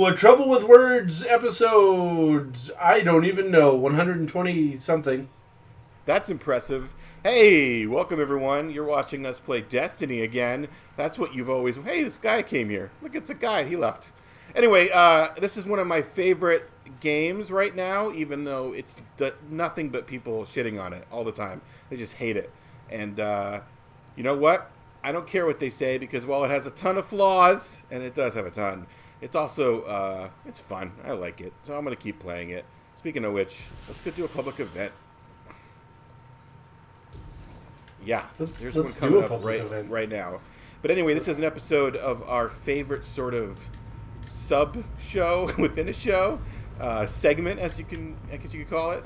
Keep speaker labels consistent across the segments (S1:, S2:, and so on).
S1: to a Trouble with Words episode, I don't even know, 120 something.
S2: That's impressive. Hey, welcome everyone. You're watching us play Destiny again. That's what you've always... Hey, this guy came here. Look, it's a guy. He left. Anyway, this is one of my favorite games right now, even though it's nothing but people shitting on it all the time. They just hate it. And you know what? I don't care what they say, because while it has a ton of flaws, and it does have a ton, it's also, it's fun. I like it. So I'm going to keep playing it. Speaking of which, let's go do a public event. Yeah, there's one coming up right now. But anyway, this is an episode of our favorite sort of sub-show within a show, segment, I guess you could call it.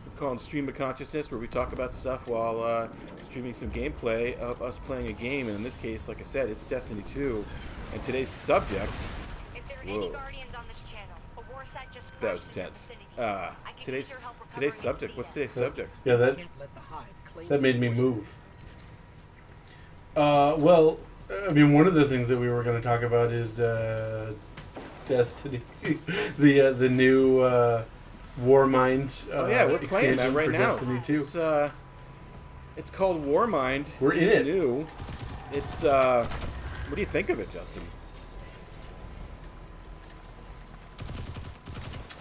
S2: We call it Stream of Consciousness, where we talk about stuff while streaming some gameplay of us playing a game. And in this case, like I said, it's Destiny 2. And today's subject... Whoa. That was intense. Today's subject. What's today's subject?
S1: Yeah, that made me move. Well, I mean, one of the things that we were going to talk about is Destiny, the new Warmind.
S2: We're playing that right now.
S1: Destiny 2.
S2: It's called Warmind.
S1: We're in it.
S2: New. It's what do you think of it, Justin?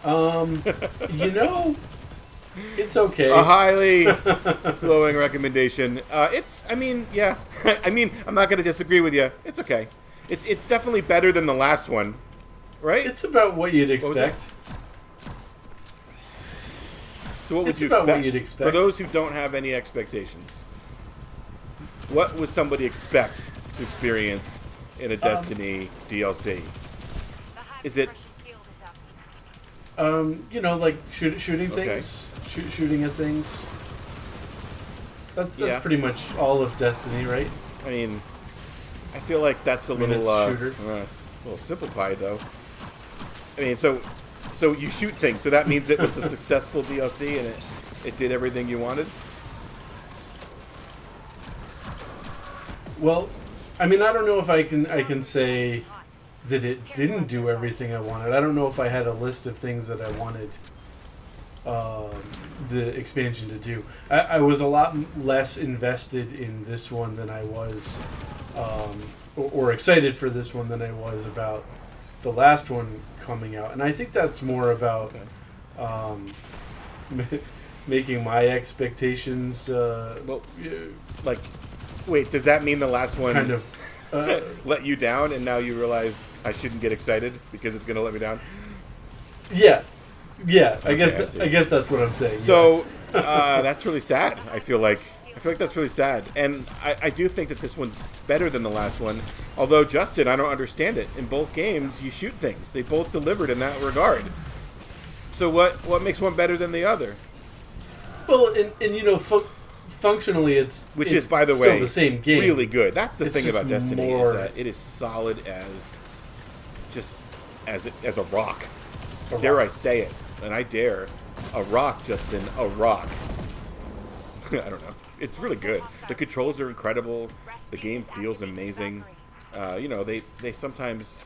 S1: You know, it's okay.
S2: A highly glowing recommendation. I mean, I'm not going to disagree with you. It's okay. It's definitely better than the last one, right?
S1: It's about what you'd expect.
S2: So what would you expect? For those who don't have any expectations, what would somebody expect to experience in a Destiny DLC? Is it...
S1: you know, like shooting things, shooting at things. That's pretty much all of Destiny, right?
S2: I mean, I feel like that's a little simplified, though. I mean, so you shoot things, so that means it was a successful DLC and it did everything you wanted?
S1: Well, I mean, I don't know if I can say that it didn't do everything I wanted. I don't know if I had a list of things that I wanted the expansion to do. I was a lot less invested in this one than I was, or excited for this one than I was about the last one coming out. And I think that's more about making my expectations...
S2: wait, does that mean the last one
S1: kind of
S2: let you down, and now you realize I shouldn't get excited because it's going to let me down?
S1: Yeah. I guess that's what I'm saying.
S2: So that's really sad. I feel like that's really sad, and I do think that this one's better than the last one. Although, Justin, I don't understand it. In both games, you shoot things. They both delivered in that regard. So what makes one better than the other?
S1: Well, and you know, functionally, it's
S2: by the way,
S1: still the same game.
S2: Really good. That's the thing about Destiny, is that it is solid as a rock. Dare I say it? And I dare. A rock, Justin. A rock. I don't know. It's really good. The controls are incredible. The game feels amazing. You know, they sometimes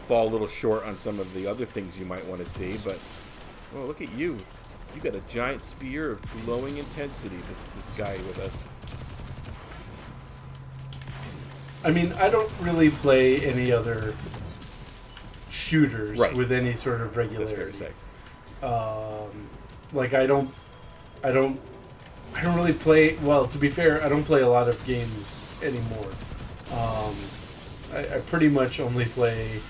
S2: fall a little short on some of the other things you might want to see, but oh, look at you. You got a giant spear of glowing intensity, this guy with us.
S1: I mean, I don't really play any other shooters with any sort of regularity.
S2: That's fair to say.
S1: Like I don't really play. Well, to be fair, I don't play a lot of games anymore. I pretty much only play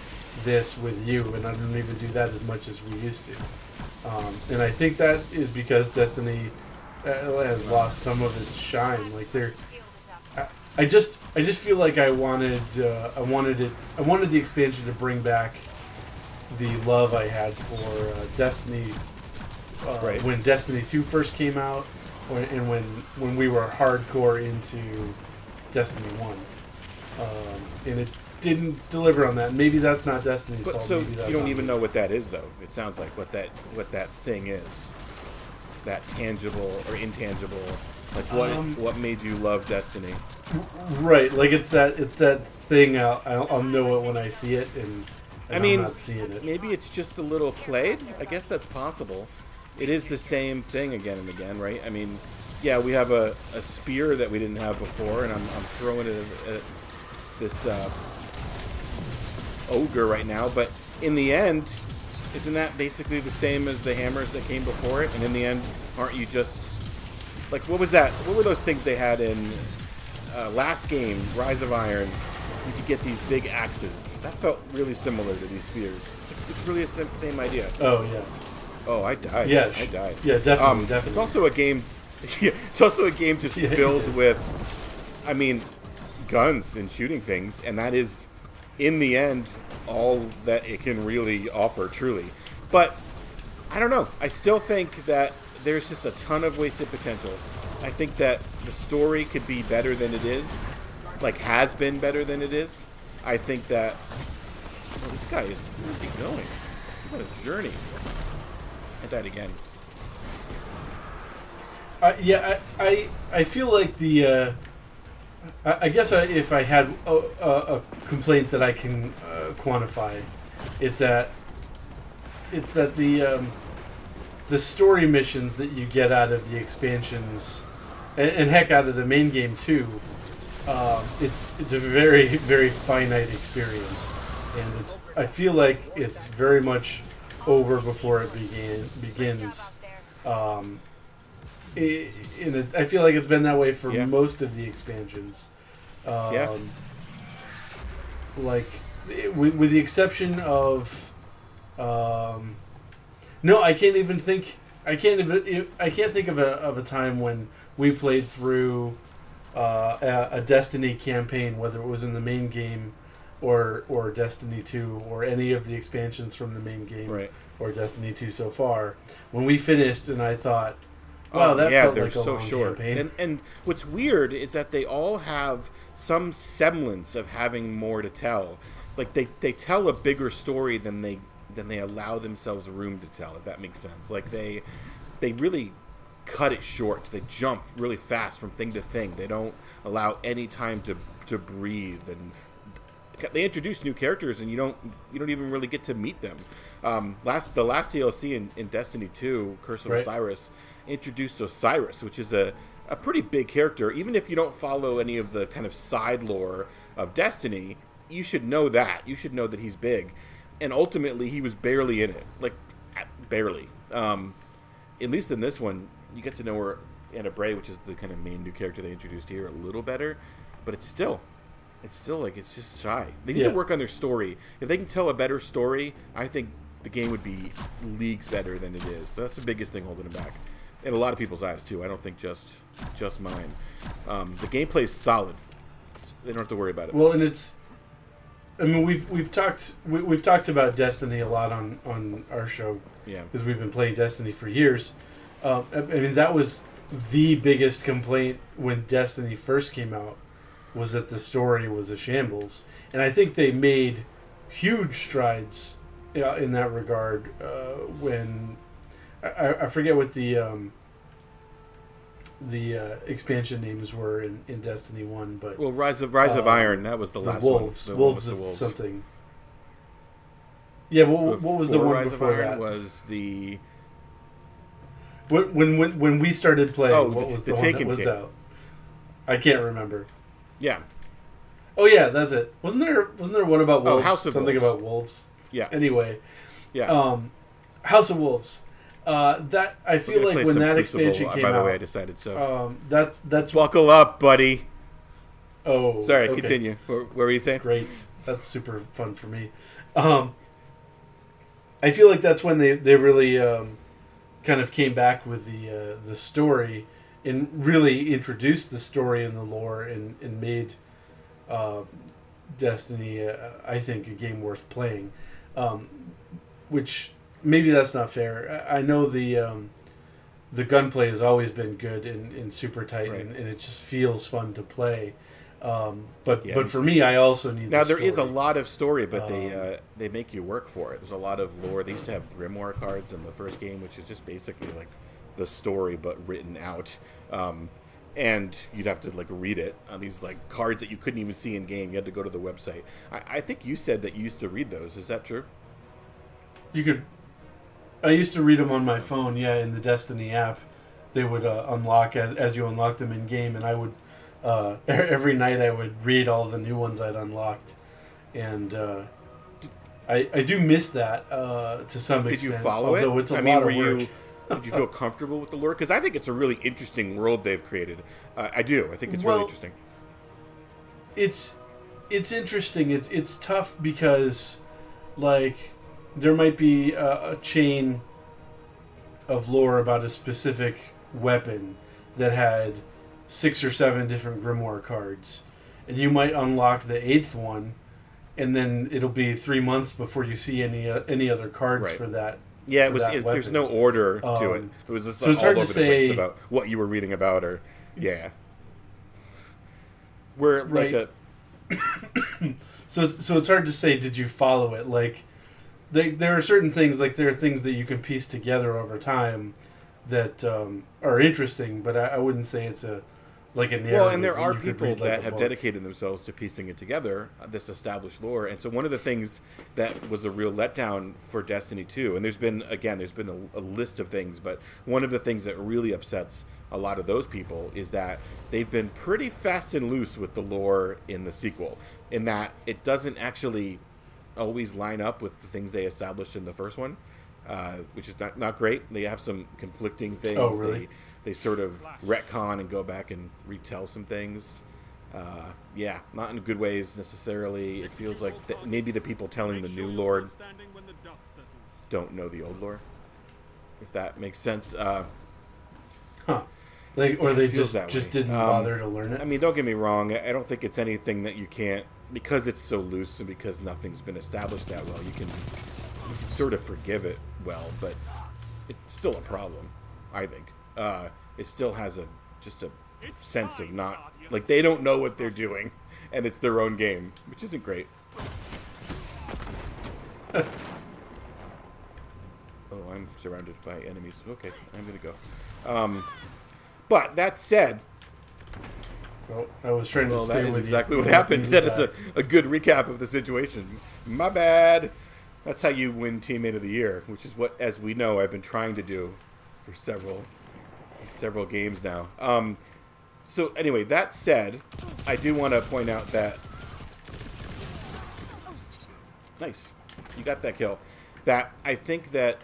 S1: this with you, and I don't even do that as much as we used to. And I think that is because Destiny has lost some of its shine. Like I just feel like I wanted the expansion to bring back the love I had for Destiny when Destiny 2 first came out, and when we were hardcore into Destiny 1, and it didn't deliver on that. Maybe that's not Destiny's fault.
S2: So you don't even know what that is, though. It sounds like what that thing is, that tangible or intangible. Like what made you love Destiny?
S1: Right, like it's that thing. I'll know it when I see it, and
S2: I mean,
S1: I'm not seeing it.
S2: maybe it's just a little played. I guess that's possible. It is the same thing again and again, right? I mean, yeah, we have a spear that we didn't have before, and I'm throwing it at this ogre right now. But in the end, isn't that basically the same as the hammers that came before it? And in the end, aren't you just like, what was that? What were those things they had in last game, Rise of Iron? You could get these big axes. That felt really similar to these spears. It's really the same idea.
S1: Oh yeah.
S2: Oh, I died.
S1: Yeah,
S2: I died.
S1: Yeah, definitely.
S2: It's also a game. It's also a game just filled with, I mean, guns and shooting things, and that is, in the end, all that it can really offer, truly. But I don't know. I still think that there's just a ton of wasted potential. I think that the story could be better than it is, like has been better than it is. I think that this guy is, where is he going? He's on a journey. I died again.
S1: I feel like the I guess if I had a complaint that I can quantify, it's that the story missions that you get out of the expansions, and heck, out of the main game too, it's a very, very finite experience, and I feel like it's very much over before it begins. I feel like it's been that way for most of the expansions. Like, with the exception of, no, I can't think of a time when we played through a Destiny campaign, whether it was in the main game or Destiny 2 or any of the expansions from the main game, or Destiny 2 so far, when we finished and I thought, wow, that felt
S2: they're
S1: like a
S2: so
S1: long
S2: short.
S1: campaign.
S2: And what's weird is that they all have some semblance of having more to tell. Like they tell a bigger story than they allow themselves room to tell, if that makes sense. Like they really cut it short. They jump really fast from thing to thing. They don't allow any time to breathe, and they introduce new characters, and you don't even really get to meet them. The last DLC in Destiny 2, Curse of Osiris, introduced Osiris, which is a pretty big character. Even if you don't follow any of the kind of side lore of Destiny, you should know that. You should know that he's big. And ultimately, he was barely in it. Like, barely. At least in this one, you get to know her, Anna Bray, which is the kind of main new character they introduced here, a little better. But it's still like, it's just shy. They need to work on their story. If they can tell a better story, I think the game would be leagues better than it is. So that's the biggest thing holding it back. In a lot of people's eyes, too. I don't think just mine. The gameplay's solid. They don't have to worry about it.
S1: Well, and it's... I mean, we've talked about Destiny a lot on our show.
S2: Yeah.
S1: Because we've been playing Destiny for years. I mean, that was the biggest complaint when Destiny first came out, was that the story was a shambles. And I think they made huge strides in that regard when... I forget what the expansion names were in Destiny 1, but...
S2: Well, Rise of Iron, that was the last
S1: Wolves.
S2: one.
S1: Wolves of something. Yeah, what was the one
S2: Rise
S1: before
S2: of Iron
S1: that?
S2: Was the...
S1: When we started playing, what was
S2: the
S1: one
S2: Taken
S1: that was
S2: King.
S1: out? I can't remember.
S2: Yeah.
S1: Oh yeah, that's it. Wasn't there one about wolves?
S2: House of
S1: Something
S2: Wolves.
S1: about wolves.
S2: Yeah.
S1: Anyway.
S2: Yeah.
S1: House of Wolves. That I feel like when that expansion came out.
S2: By the way, I decided so.
S1: That's
S2: buckle up, buddy.
S1: Oh,
S2: sorry.
S1: okay.
S2: Continue. What were you saying?
S1: Great. That's super fun for me. I feel like that's when they really kind of came back with the story and really introduced the story and the lore and made Destiny, I think, a game worth playing. Which maybe that's not fair. I know the gunplay has always been good in Super Titan, and it just feels fun to play. But for me, I also need.
S2: Now
S1: the
S2: there
S1: story.
S2: is a lot of story, but they make you work for it. There's a lot of lore. They used to have grimoire cards in the first game, which is just basically like the story but written out. and you'd have to like read it on these like cards that you couldn't even see in game. You had to go to the website. I think you said that you used to read those. Is that true?
S1: You could. I used to read them on my phone. Yeah, in the Destiny app, they would unlock as you unlock them in game, and I would every night I would read all the new ones I'd unlocked, and I do miss that to some extent.
S2: Did you follow it?
S1: It's a lot of work.
S2: Did you feel comfortable with the lore? Because I think it's a really interesting world they've created. I do. I think it's really interesting.
S1: It's interesting. It's tough because, like, there might be a chain of lore about a specific weapon that had 6 or 7 different grimoire cards, and you might unlock the 8th one, and then it'll be 3 months before you see any other cards for that.
S2: Yeah, there's no order to it. It was just
S1: so it's
S2: all
S1: hard
S2: over
S1: to
S2: the place
S1: say
S2: about what you were reading about, or we're like a.
S1: So it's hard to say. Did you follow it? Like, there are certain things, like there are things that you can piece together over time that are interesting, but I wouldn't say it's a narrative.
S2: Well, and there are
S1: people
S2: people that have
S1: book.
S2: dedicated themselves to piecing it together, this established lore. And so one of the things that was a real letdown for Destiny 2, and there's been a list of things, but one of the things that really upsets a lot of those people is that they've been pretty fast and loose with the lore in the sequel, in that it doesn't actually always line up with the things they established in the first one, which is not great. They have some conflicting things.
S1: Oh, really?
S2: They sort of retcon and go back and retell some things. Not in good ways necessarily. It feels like maybe the people telling the new lore don't know the old lore, if that makes sense.
S1: Or they just didn't bother to learn it.
S2: I mean, don't get me wrong. I don't think it's anything that you can't, because it's so loose and because nothing's been established that well. You can sort of forgive it well, but it's still a problem, I think. It still has just a sense of not, like, they don't know what they're doing, and it's their own game, which isn't great. Oh, I'm surrounded by enemies. Okay, I'm gonna go. But that said,
S1: well, I was trying to stay with you.
S2: that is exactly what happened. That is a good recap of the situation. My bad. That's how you win Teammate of the Year, which is what, as we know, I've been trying to do for several games now. So anyway, that said, I do want to point out that nice, you got that kill. That I think that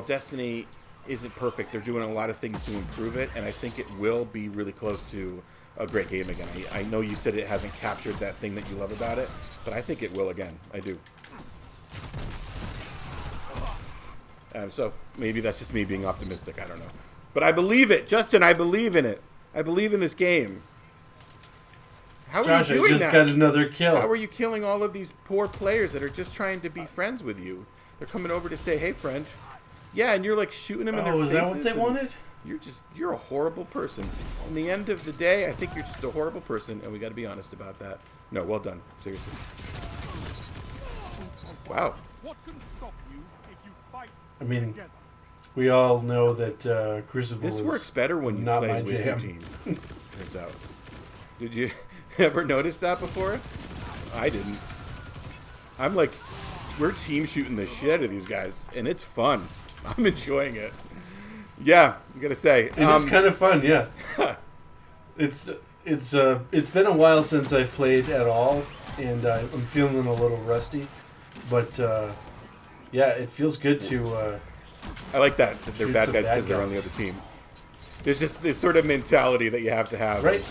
S2: Destiny isn't perfect. They're doing a lot of things to improve it, and I think it will be really close to a great game again. I know you said it hasn't captured that thing that you love about it, but I think it will again. I do. So maybe that's just me being optimistic. I don't know. But I believe it. Justin, I believe in it. I believe in this game. How are you doing that?
S1: I just got another kill.
S2: How are you killing all of these poor players that are just trying to be friends with you? They're coming over to say, hey, friend. Yeah, and you're like shooting them in their faces.
S1: Is that what they wanted?
S2: You're a horrible person. In the end of the day, I think you're just a horrible person, and we got to be honest about that. No, well done. Seriously. Wow.
S3: What can stop you if you fight
S1: I mean,
S3: together?
S1: we all know that Crucible
S2: This
S1: is
S2: works better when you
S1: not
S2: play
S1: my
S2: with your
S1: jam.
S2: team. Turns out. Did you ever notice that before? I didn't. I'm like, we're team shooting the shit out of these guys, and it's fun. I'm enjoying it. Yeah, I'm gonna say
S1: It's kind of fun. Yeah. It's been a while since I've played at all, and I'm feeling a little rusty, but yeah, it feels good to.
S2: I like that they're
S1: shoot
S2: bad
S1: some
S2: guys
S1: bad
S2: because they're on the
S1: guys.
S2: other team. There's just this sort of mentality that you have to have.
S1: Right.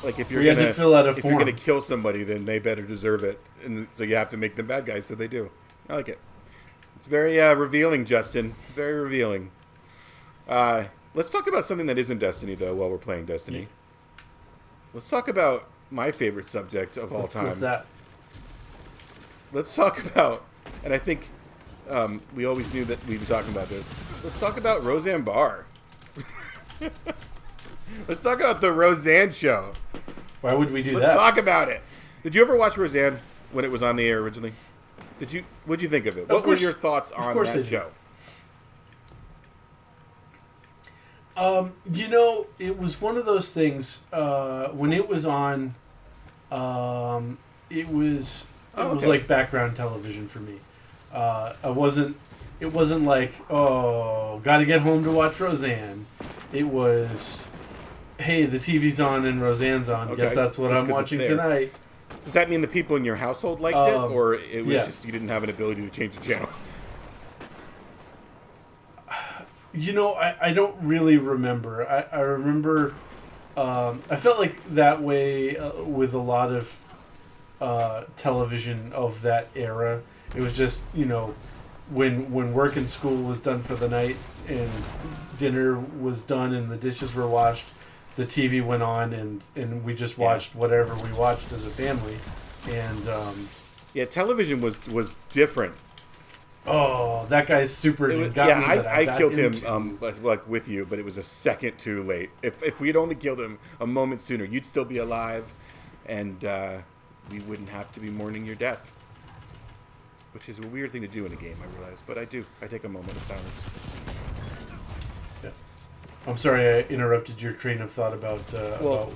S2: Like if
S1: we had to fill out a
S2: if
S1: form.
S2: you're gonna kill somebody, then they better deserve it, and so you have to make them bad guys. So they do. I like it. It's very revealing, Justin. Very revealing. Let's talk about something that isn't Destiny, though, while we're playing Destiny.
S1: Yeah.
S2: Let's talk about my favorite subject of all time.
S1: What's that?
S2: Let's talk about, and I think we always knew that we'd be talking about this. Let's talk about Roseanne Barr. Let's talk about the Roseanne show.
S1: Why would we do
S2: Let's
S1: that?
S2: talk about it. Did you ever watch Roseanne when it was on the air originally? What'd you think of it? What were your thoughts on that show?
S1: It was one of those things. When it was on, it was
S2: Okay.
S1: like background television for me. I wasn't. It wasn't like, oh, got to get home to watch Roseanne. It was, hey, the TV's on and Roseanne's on.
S2: Okay.
S1: Guess that's what
S2: Just
S1: I'm
S2: 'cause it's
S1: watching
S2: there.
S1: tonight.
S2: Does that mean the people in your household liked it, or it was
S1: yeah.
S2: just you didn't have an ability to change the channel?
S1: I don't really remember. I remember. I felt like that way with a lot of television of that era. It was just when work and school was done for the night and dinner was done and the dishes were washed, the TV went on and we just watched whatever we watched as a family. And
S2: Yeah, television was different.
S1: oh, that guy's super.
S2: It was,
S1: got
S2: yeah,
S1: me that
S2: I
S1: got
S2: killed him
S1: into.
S2: like with you, but it was a second too late. If we'd only killed him a moment sooner, you'd still be alive, and we wouldn't have to be mourning your death. Which is a weird thing to do in a game, I realize, but I do. I take a moment of silence.
S1: Yeah. I'm sorry I interrupted your train of thought about. About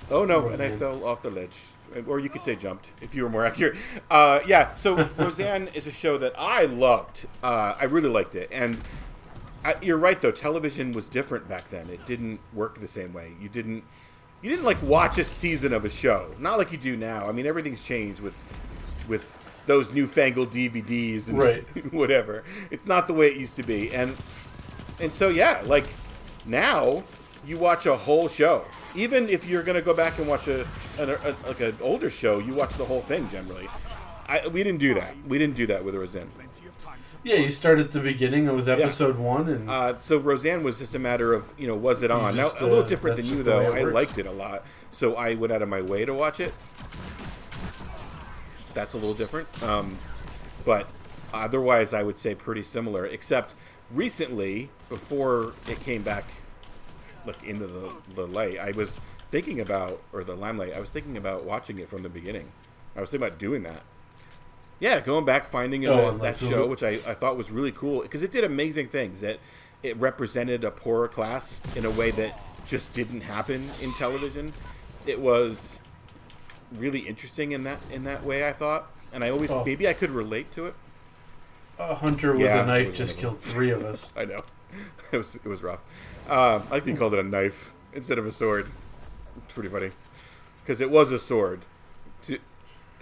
S2: Oh no,
S1: Roseanne.
S2: and I fell off the ledge. Or you could say jumped, if you were more accurate. Yeah, so Roseanne is a show that I loved. I really liked it. And you're right, though. Television was different back then. It didn't work the same way. You didn't like watch a season of a show. Not like you do now. I mean, everything's changed with those newfangled DVDs and
S1: Right.
S2: whatever. It's not the way it used to be. And so, yeah, like now you watch a whole show. Even if you're going to go back and watch an older show, you watch the whole thing generally. We didn't do that. We didn't do that with Roseanne.
S1: Yeah, you start at the beginning with episode 1, and
S2: So Roseanne was just a matter of, was it on?
S1: just,
S2: Now, a little different than
S1: that's
S2: you,
S1: just the way
S2: though.
S1: it
S2: I
S1: works.
S2: liked it a lot. So I went out of my way to watch it. That's a little different. But otherwise, I would say pretty similar, except recently, before it came back into the light, I was thinking about, or the limelight, I was thinking about watching it from the beginning. I was thinking about doing that. Yeah, going back, finding that show, which I thought was really cool, because it did amazing things. It represented a poorer class in a way that just didn't happen in television. It was really interesting in that way, I thought. And I always, maybe I could relate to it.
S1: a hunter with a knife just killed 3 of us.
S2: I know. It was rough. I like that you called it a knife instead of a sword. It's pretty funny. Because it was a sword.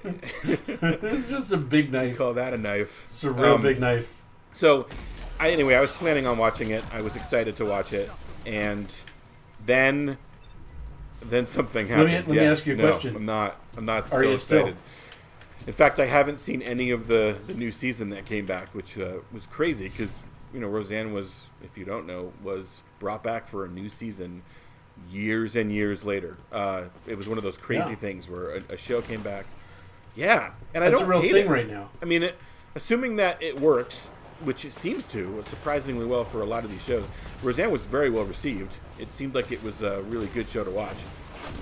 S1: It's just a big knife.
S2: Call that a knife.
S1: It's a real big knife.
S2: So, anyway, I was planning on watching it. I was excited to watch it. And then something happened.
S1: Let me ask you a question.
S2: I'm not
S1: Are
S2: still
S1: you
S2: excited. In fact, I haven't seen any of the new season that came back, which was crazy because, Roseanne was, if you don't know, was brought back for a new season years and years later. It was one of those crazy things where a show came back. Yeah, and I
S1: That's
S2: don't
S1: a real
S2: hate
S1: thing
S2: it.
S1: right now.
S2: I mean, assuming that it works, which it seems to, surprisingly well for a lot of these shows. Roseanne was very well received. It seemed like it was a really good show to watch.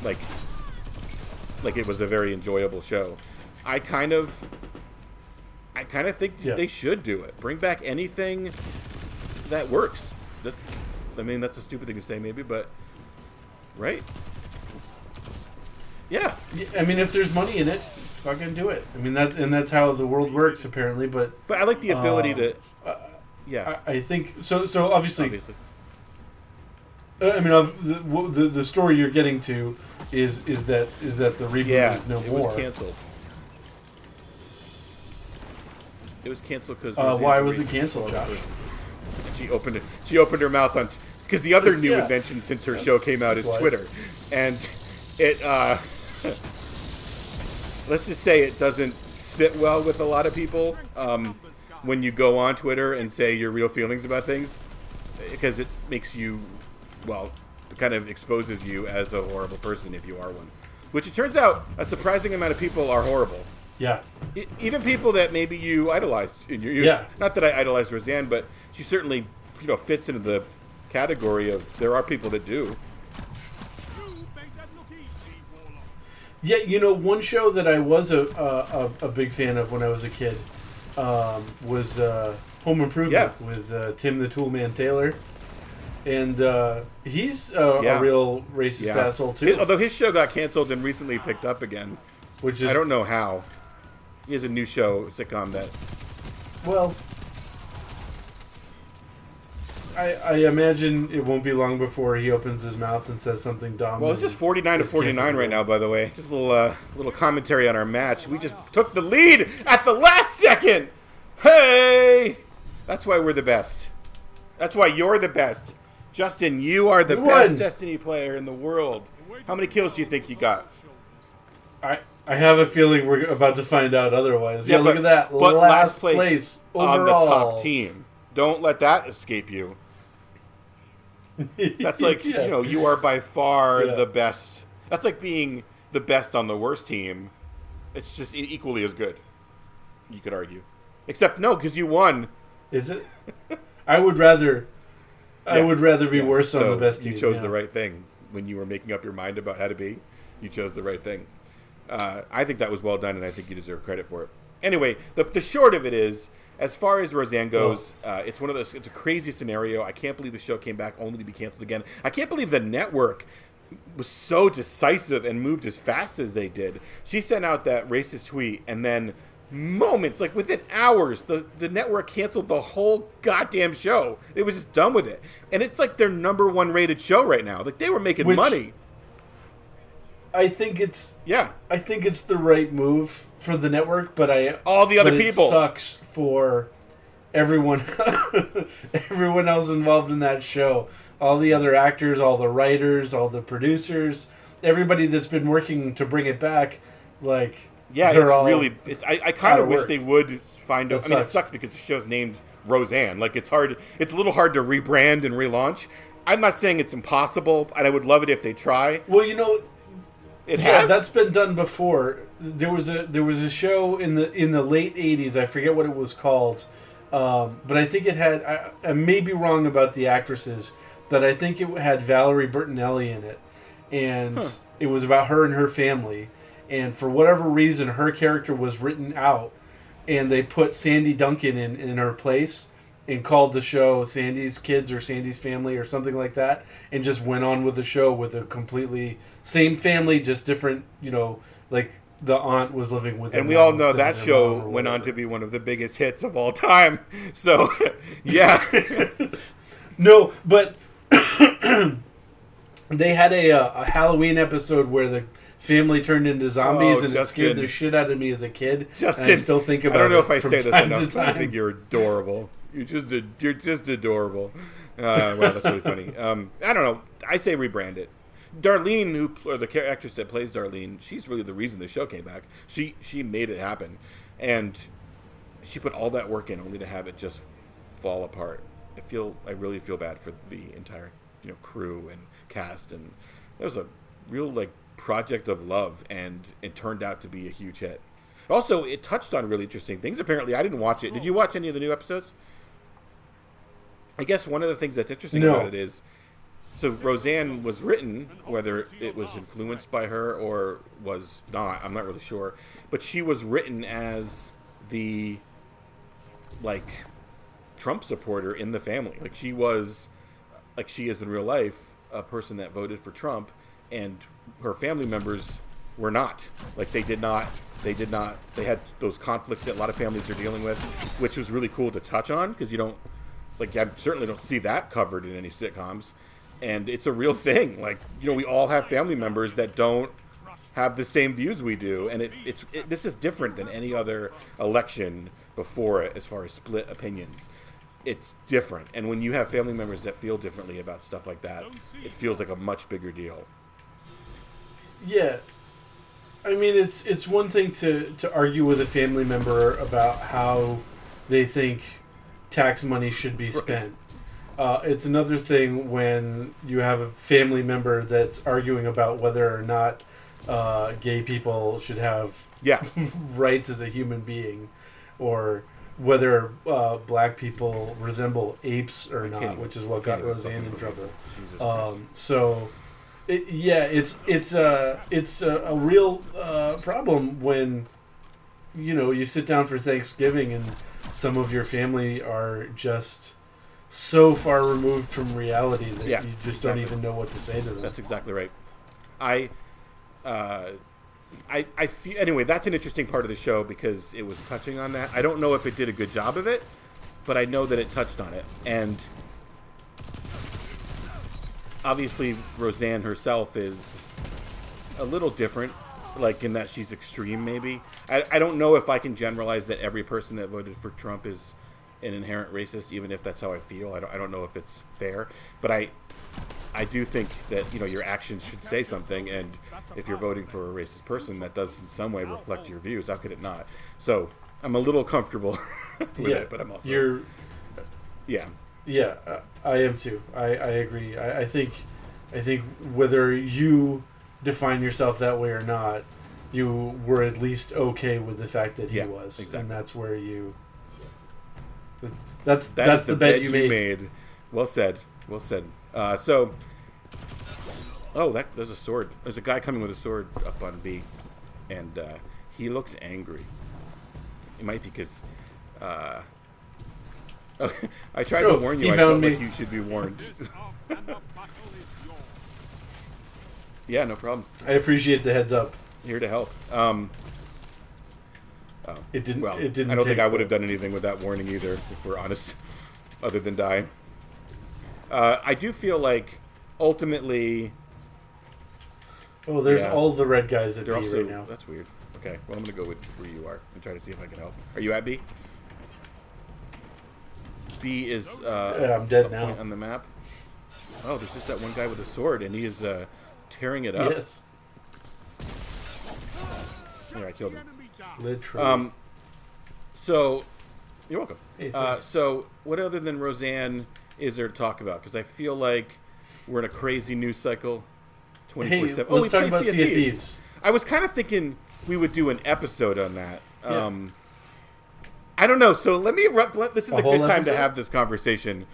S2: Like it was a very enjoyable show. I kind of think they should do it. Bring back anything that works. That's a stupid thing to say maybe, but right? Yeah.
S1: I mean, if there's money in it, fucking do it. I mean, that's how the world works apparently. But
S2: I like the ability to. Yeah.
S1: I think so. So obviously. I mean, the story you're getting to is that the reboot is no more.
S2: It was canceled. It was canceled because.
S1: Why was it canceled, Josh?
S2: And she opened her mouth on because the other new invention since her show came out is
S1: why.
S2: Twitter, and it. Let's just say it doesn't sit well with a lot of people when you go on Twitter and say your real feelings about things, because it makes you, kind of exposes you as a horrible person if you are one. Which it turns out a surprising amount of people are horrible.
S1: Yeah.
S2: Even people that maybe you idolized in your youth.
S1: Yeah.
S2: Not that I idolized Roseanne, but she certainly, fits into the category of there are people that do.
S1: Yeah, one show that I was a big fan of when I was a kid was Home Improvement with Tim the Toolman Taylor. and he's
S2: Yeah.
S1: a real racist asshole too.
S2: Although his show got canceled and recently picked up again,
S1: Which is
S2: I don't know how. He has a new show sitcom that.
S1: well. I imagine it won't be long before he opens his mouth and says something dumb.
S2: Well, this is 49 to
S1: It's
S2: 49
S1: canceled
S2: right
S1: again.
S2: now, by the way. Just a little commentary on our match. We just took the lead at the last second. Hey, that's why we're the best. That's why you're the best. Justin, you are the
S1: We
S2: best
S1: won.
S2: Destiny player in the world. How many kills do you think you got?
S1: I have a feeling we're about to find out otherwise. Yeah, look at that.
S2: But
S1: last place
S2: on the
S1: overall.
S2: top team. Don't let that escape you. That's like,
S1: Yeah.
S2: you are by far
S1: Yeah.
S2: the best. That's like being the best on the worst team. It's just equally as good, you could argue. Except, no, because you won.
S1: Is it? I would rather be worse on
S2: So
S1: the best team.
S2: you chose
S1: yeah.
S2: the right thing when you were making up your mind about how to be. You chose the right thing. I think that was well done, and I think you deserve credit for it. Anyway, the short of it is, as far as Roseanne goes, it's one of those. It's a crazy scenario. I can't believe the show came back only to be canceled again. I can't believe the network was so decisive and moved as fast as they did. She sent out that racist tweet, and then moments, like within hours, the network canceled the whole goddamn show. It was just done with it, and it's like their #1 rated show right now. Like they were making money.
S1: I think it's
S2: Yeah.
S1: the right move for the network, but
S2: All the other people.
S1: It sucks for everyone everyone else involved in that show. All the other actors, all the writers, all the producers, everybody that's been working to bring it back, like
S2: Yeah,
S1: they're
S2: it's
S1: all
S2: really. I kind
S1: out
S2: of
S1: of
S2: wish
S1: work.
S2: they would find.
S1: It
S2: I mean, it
S1: sucks.
S2: sucks because the show's named Roseanne. Like it's hard. It's a little hard to rebrand and relaunch. I'm not saying it's impossible, and I would love it if they try.
S1: Well,
S2: It
S1: yeah,
S2: has.
S1: that's been done before. There was a show in the late '80s. I forget what it was called, but I think it had. I may be wrong about the actresses, but I think it had Valerie Bertinelli in it, and it was about her and her family. And for whatever reason, her character was written out, and they put Sandy Duncan in her place, and called the show Sandy's Kids or Sandy's Family or something like that, and just went on with the show with a completely same family, just different, like the aunt was living with them.
S2: And we all know
S1: instead
S2: that
S1: of their
S2: show
S1: mom or
S2: went on
S1: whatever.
S2: to be one of the biggest hits of all time. So, yeah.
S1: No, but they had a Halloween episode where the family turned into zombies,
S2: Oh,
S1: and it
S2: Justin.
S1: scared the shit out of me as a kid.
S2: Justin,
S1: and I still think about it.
S2: I don't know if I
S1: from
S2: say this
S1: time to
S2: enough, but I
S1: time.
S2: think you're adorable. You're just adorable. Wow, that's really funny. I don't know. I say rebrand it. Darlene, the actress that plays Darlene, she's really the reason the show came back. She made it happen, and she put all that work in only to have it just fall apart. I really feel bad for the entire crew and cast, and it was a real project of love, and it turned out to be a huge hit. Also, it touched on really interesting things. Apparently, I didn't watch it. Did you watch any of the new episodes? I guess one of the things that's interesting
S1: No.
S2: about it is, so Roseanne was written, whether it was influenced by her or was not, I'm not really sure, but she was written as the Trump supporter in the family. She was, she is in real life, a person that voted for Trump, and her family members were not. They had those conflicts that a lot of families are dealing with, which was really cool to touch on, because you don't, I certainly don't see that covered in any sitcoms. And it's a real thing. We all have family members that don't have the same views we do. And this is different than any other election before it as far as split opinions. It's different. And when you have family members that feel differently about stuff like that, it feels like a much bigger deal.
S1: Yeah. I mean, it's one thing to argue with a family member about how they think tax money should be spent. It's another thing when you have a family member that's arguing about whether or not gay people should have rights as a human being, or whether black people resemble apes or not, which is what got Roseanne in trouble. So, it's a real problem when you sit down for Thanksgiving and some of your family are just so far removed from reality that
S2: Yeah,
S1: you just
S2: exactly.
S1: don't even know what to say to them.
S2: That's exactly right. I feel anyway. That's an interesting part of the show because it was touching on that. I don't know if it did a good job of it, but I know that it touched on it. And obviously, Roseanne herself is a little different, like in that she's extreme. Maybe I don't know if I can generalize that every person that voted for Trump is an inherent racist, even if that's how I feel. I don't know if it's fair, but I do think that your actions should say something, and if you're voting for a racist person, that does in some way reflect your views. How could it not? So I'm a little comfortable with it, but I'm also yeah.
S1: I am too. I agree. I think whether you define yourself that way or not, you were at least okay with the fact that he was,
S2: exactly.
S1: and that's where you. That's
S2: the
S1: bet you made.
S2: Well said. Well said. So, there's a sword. There's a guy coming with a sword up on B, and he looks angry. It might be because I tried to warn you. I felt like you should be warned. Yeah, no problem.
S1: I appreciate the heads up.
S2: Here to help.
S1: It didn't.
S2: Well,
S1: it didn't.
S2: I don't think I would have done anything with that warning either, if we're honest, other than die. I do feel like ultimately.
S1: Oh, there's all the red guys at B right now.
S2: That's weird. Okay, well I'm gonna go with where you are and try to see if I can help. Are you at B? B is
S1: I'm dead now.
S2: Point on the map. Oh, there's just that one guy with a sword, and he is tearing it up.
S1: Yes.
S2: Here, I killed him.
S1: Literally.
S2: So, you're welcome.
S1: Hey,
S2: so, what other than Roseanne is there to talk about? Because I feel like we're in a crazy news cycle, 24/7.
S1: Hey, let's talk about Sea of Thieves.
S2: I was kind of thinking we would do an episode on that. I don't know. So this is a good time to have this conversation.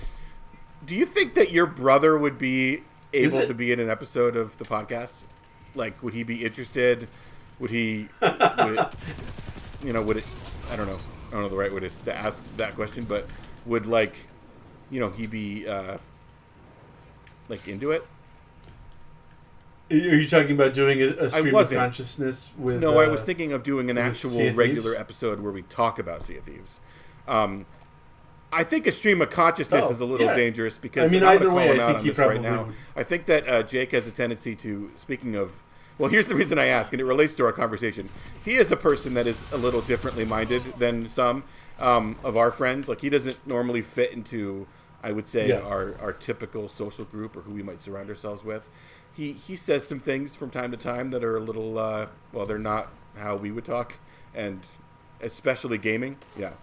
S2: Do you think that your brother would be able to be in an episode of the podcast? Like, would he be interested? Would he? Would it? I don't know. I don't know the right way to ask that question, but would he be into it?
S1: Are you talking about doing a stream of consciousness with?
S2: No, I was thinking of doing an actual regular
S1: Thieves?
S2: episode where we talk about Sea of Thieves. I think a stream of consciousness is a little dangerous because
S1: either way, I think he probably would.
S2: I think that Jake has a tendency to. Speaking of, well, here's the reason I ask, and it relates to our conversation. He is a person that is a little differently minded than some of our friends. Like, he doesn't normally fit into, I would say, our typical social group or who we might surround ourselves with. He says some things from time to time that are a little, they're not how we would talk, and especially gaming. Yeah.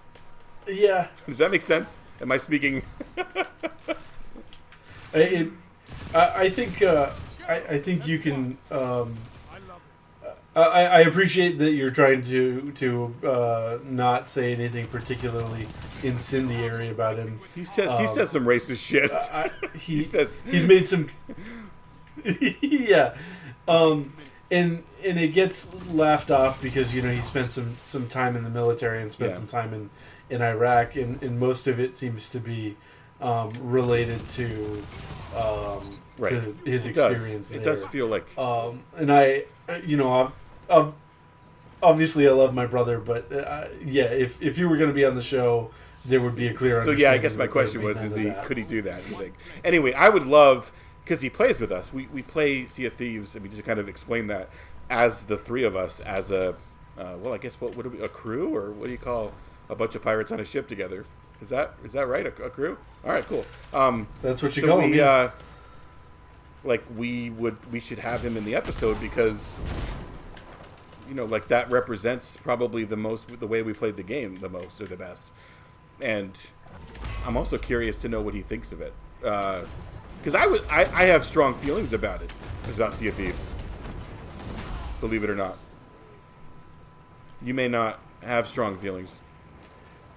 S1: Yeah.
S2: Does that make sense? Am I speaking?
S1: I think you can. I appreciate that you're trying to not say anything particularly incendiary about him.
S2: He says some racist shit.
S1: He's made some. Yeah, and it gets laughed off because he spent some time in the military and spent some time in Iraq, and most of it seems to be related to his experience there.
S2: It does feel like.
S1: And I obviously I love my brother, but if you were going to be on the show, there would be a clear understanding.
S2: So I guess my question was, could he do that? Anyway, I would love, because he plays with us. We play Sea of Thieves, and we just kind of explain that as the three of us, as a I guess what would it be, a crew, or what do you call a bunch of pirates on a ship together? Is that right? A crew? All right, cool.
S1: That's what you call them.
S2: We should have him in the episode because that represents probably the way we played the game the most or the best. And I'm also curious to know what he thinks of it. Because I have strong feelings about it. It's about Sea of Thieves. Believe it or not. You may not have strong feelings.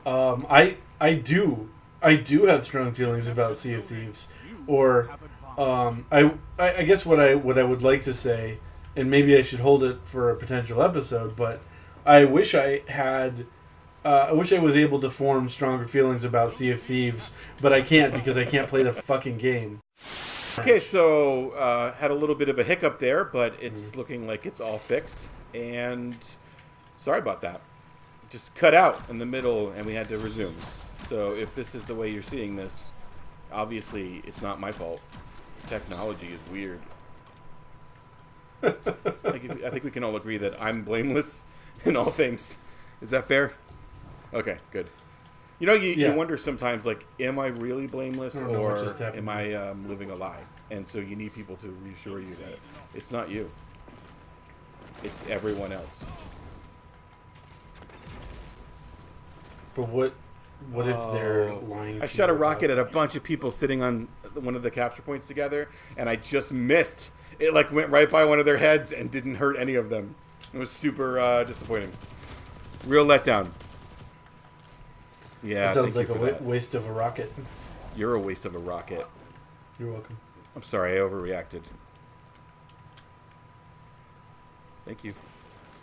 S1: I do have strong feelings about Sea of Thieves. Or I guess what I would like to say, and maybe I should hold it for a potential episode, but I wish I had I wish I was able to form stronger feelings about Sea of Thieves, but I can't because I can't play the fucking game.
S2: Okay, so had a little bit of a hiccup there, but it's looking like it's all fixed. And sorry about that. Just cut out in the middle, and we had to resume. So if this is the way you're seeing this, obviously it's not my fault. Technology is weird. I think we can all agree that I'm blameless in all things. Is that fair? Okay, good. You know, you wonder sometimes, like, am I really blameless, or am I living a lie? And so you need people to reassure you that it's not you. It's everyone else.
S1: But what if they're lying?
S2: I shot a rocket at a bunch of people sitting on one of the capture points together, and I just missed. It, like, went right by one of their heads and didn't hurt any of them. It was super disappointing. Real letdown. Yeah,
S1: that sounds like a waste of a rocket.
S2: You're a waste of a rocket.
S1: You're welcome.
S2: I'm sorry, I overreacted. Thank you.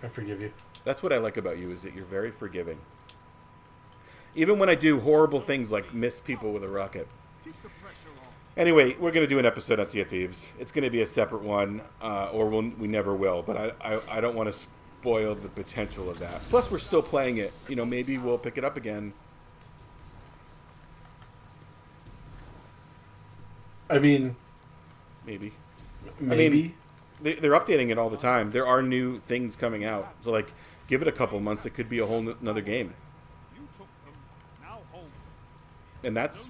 S1: I forgive you.
S2: That's what I like about you, is that you're very forgiving. Even when I do horrible things like miss people with a rocket. Anyway, we're going to do an episode on Sea of Thieves. It's going to be a separate one, or we never will, but I don't want to spoil the potential of that. Plus, we're still playing it. You know, maybe we'll pick it up again.
S1: I mean...
S2: Maybe.
S1: Maybe.
S2: I mean, they're updating it all the time. There are new things coming out. So, like, give it a couple months. It could be a whole another game. And that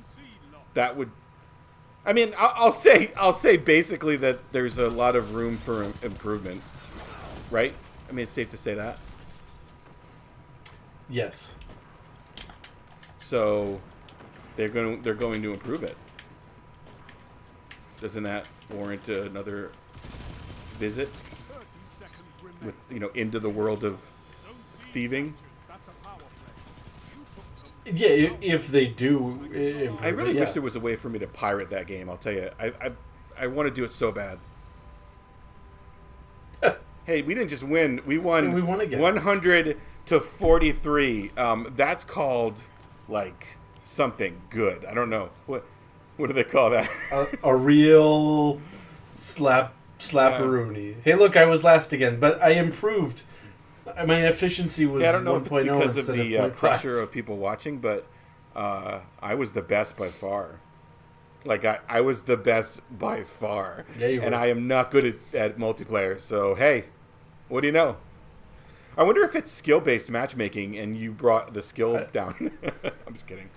S2: would... I mean, I'll say basically that there's a lot of room for improvement. Right? I mean, it's safe to say that.
S1: Yes.
S2: So, they're going to improve it. Doesn't that warrant another visit with, you know, into the world of thieving?
S1: Yeah, if they do improve
S2: I really
S1: it,
S2: wish there was a way for me to pirate that game. I'll tell you, I want to do it so bad. Hey, we didn't just win; we won.
S1: We won again.
S2: 100-43. That's called like something good. I don't know what do they call that?
S1: a real slapperoonie. Hey, look, I was last again, but I improved. My efficiency was 1.0
S2: I don't know if it's because of
S1: instead
S2: the
S1: of 0.5.
S2: pressure of people watching, but I was the best by far. Like, I was the best by far.
S1: Yeah, you were.
S2: And I am not good at multiplayer, so hey, what do you know? I wonder if it's skill-based matchmaking and you brought the skill down. I'm just kidding.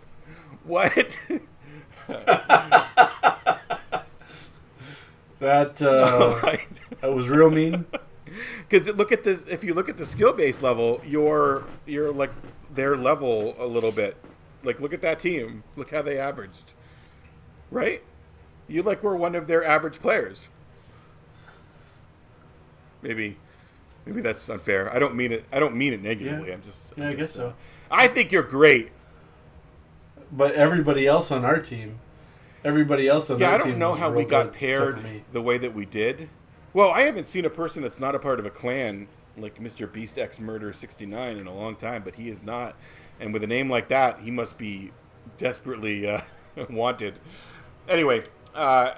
S2: What?
S1: That
S2: Right.
S1: that was real mean.
S2: Because look at this. If you look at the skill-based level, you're like their level a little bit. Like, look at that team. Look how they averaged. Right? You like were one of their average players. Maybe that's unfair. I don't mean it negatively.
S1: Yeah.
S2: I
S1: guess so.
S2: I think you're great.
S1: But everybody else on our team,
S2: I don't know how we got paired the way that we did. Well, I haven't seen a person that's not a part of a clan like Mr. Beast X Murder 69 in a long time, but he is not. And with a name like that, he must be desperately wanted. Anyway,
S1: yeah,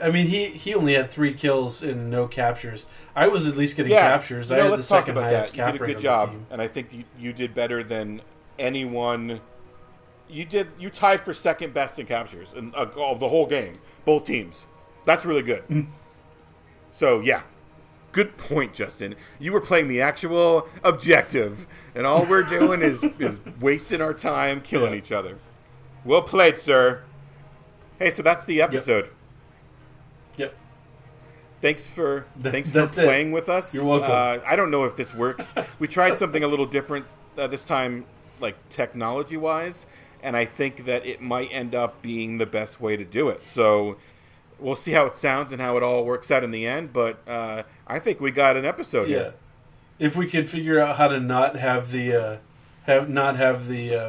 S1: I mean, he only had 3 kills and no captures. I was at least getting captures.
S2: You know,
S1: I had
S2: let's
S1: the
S2: talk
S1: second
S2: about
S1: highest
S2: that.
S1: cap
S2: You did a
S1: rate
S2: good
S1: on the
S2: job,
S1: team.
S2: and I think you did better than anyone. You tied for second best in captures in of the whole game, both teams. That's really good. So yeah, good point, Justin. You were playing the actual objective, and all we're doing is wasting our time killing each other. Well played, sir. Hey, so that's the episode.
S1: Yep.
S2: Thanks for
S1: That's
S2: playing with us.
S1: You're welcome.
S2: I don't know if this works. We tried something a little different this time, like technology-wise, and I think that it might end up being the best way to do it. So we'll see how it sounds and how it all works out in the end. But I think we got an episode here.
S1: If we could figure out how to not have the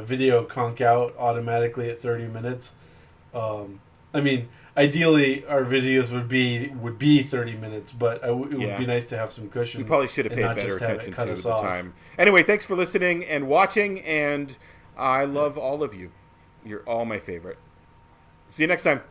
S1: video conk out automatically at 30 minutes. I mean, ideally our videos would be 30 minutes, but it would
S2: Yeah.
S1: be nice to have some cushion.
S2: We probably should have
S1: and
S2: paid
S1: not
S2: better
S1: just have it
S2: attention
S1: cut
S2: to
S1: us
S2: the
S1: off.
S2: time. Anyway, thanks for listening and watching, and I love all of you. You're all my favorite. See you next time.